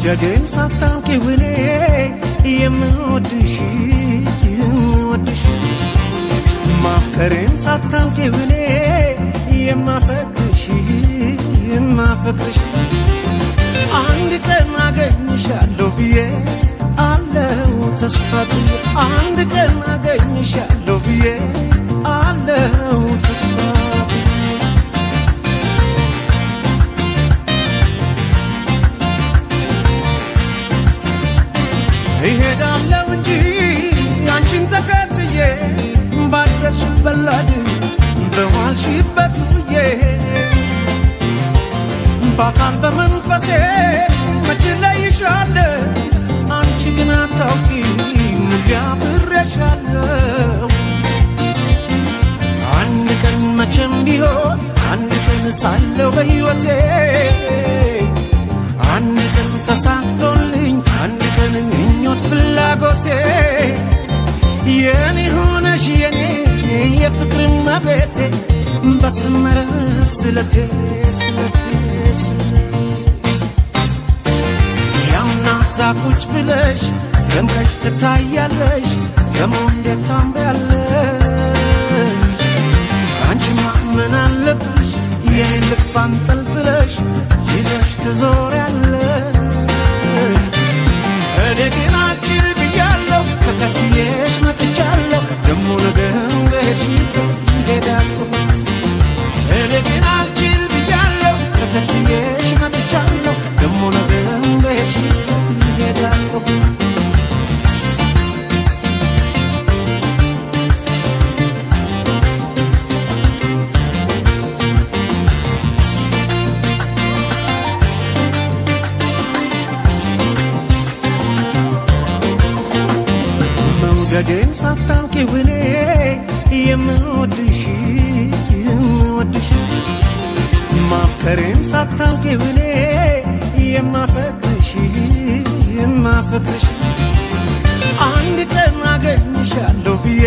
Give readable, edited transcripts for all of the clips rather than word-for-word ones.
መውደድን ሳታውቂው እኔ የምወድሽ ማፍቀርን ሳታውቂው እኔ የማፈቅርሽ አንድ ቀን አገኝሻለሁ ብዬ አለው ተስፋ ብዬ አንድ ቀን አገኝሻለሁ ብዬ አለው ተስፋ እሄዳለሁ እንጂ አንቺን ተከትዬ ባደርሽበት ላድር በዋልሽበት ውዬ በአካል በመንፈሴ መች እለይሻለሁ አንቺ ግን አታውቂም አብሬሻለሁ አንድ ቀን መቼም ቢሆን አንድ ቀን ሳለሁ በሕይወቴ አንድ ቀን ተሳክቶልኝ አንድ ቀን ምኞት ፍላጎቴ የኔ ሆነሽ የኔ የፍቅር እመቤቴ በሰመረ ስለቴ ያምና ዛቁጭ ብለሽ ደምቀሽ ትታያለሽ ደሞ እንዴት ታምሪያለሽ አንቺማ ምን አለብሽ የኔ ልብ አንጠልጥለሽ ይዘሽ ትዞሪያለሽ እኔ ግን አልችል ብያለሁ ተከትዬሽ መጥቻለሁ ደሞ ነገም በሄድሽበት እሄዳለሁ እኔ ግን አልችል ብያለሁ ተከትዬሽ መጥቻለሁ ደሞ ነገም በሄድሽበት እሄዳለሁ መውደድን ሳታውቂው እኔ የምወድሽ ማፍቀርን ሳታውቂው እኔ የማፈቅርሽ አንድ ቀን አገኝሻለሁ ብዬ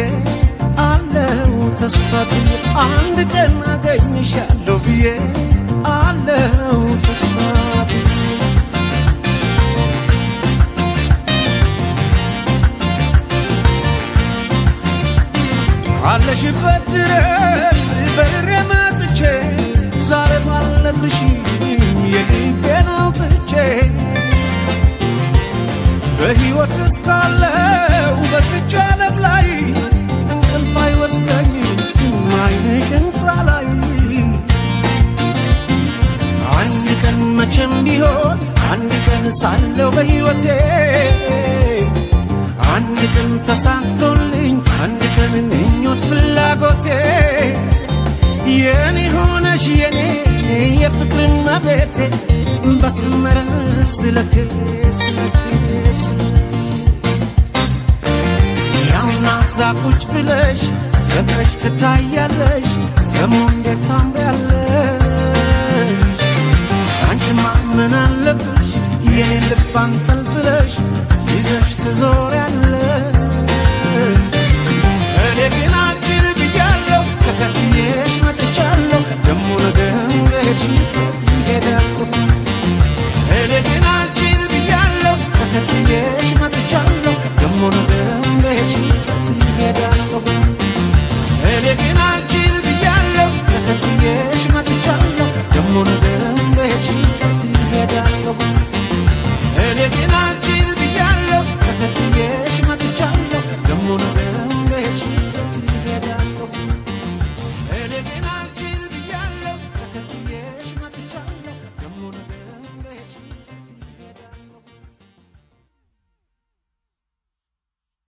አለው ተስፋ ብዬ አንድ ቀን አገኝሻለሁ ብዬ አለው ተስፋ አለሽበት ድረስ በሬ መጥቼ ዛሬ ባለብሽ የልቤን አውጥቼ በሕይወት እስካለው በዚች ዓለም ላይ እንቅልፍ አይወስደኝም ዓይንሽን ሳላይ አንድ ቀን መቼም ቢሆን አንድ ቀን ሳለው በሕይወቴ አንድ ቀን ተሳክቶልኝ አንድ ቀን ምኞት ፍላጎቴ የኔ ሆነሽ የኔ የፍቅር እመቤቴ በሰመረ ስለቴ ያውና ዛቁጭ ብለሽ ደምቀሽ ትታያለሽ ደሞ እንዴት ታምሪያለሽ አንቺማ ምን አለብሽ የኔ ልብ አንጠልጥለሽ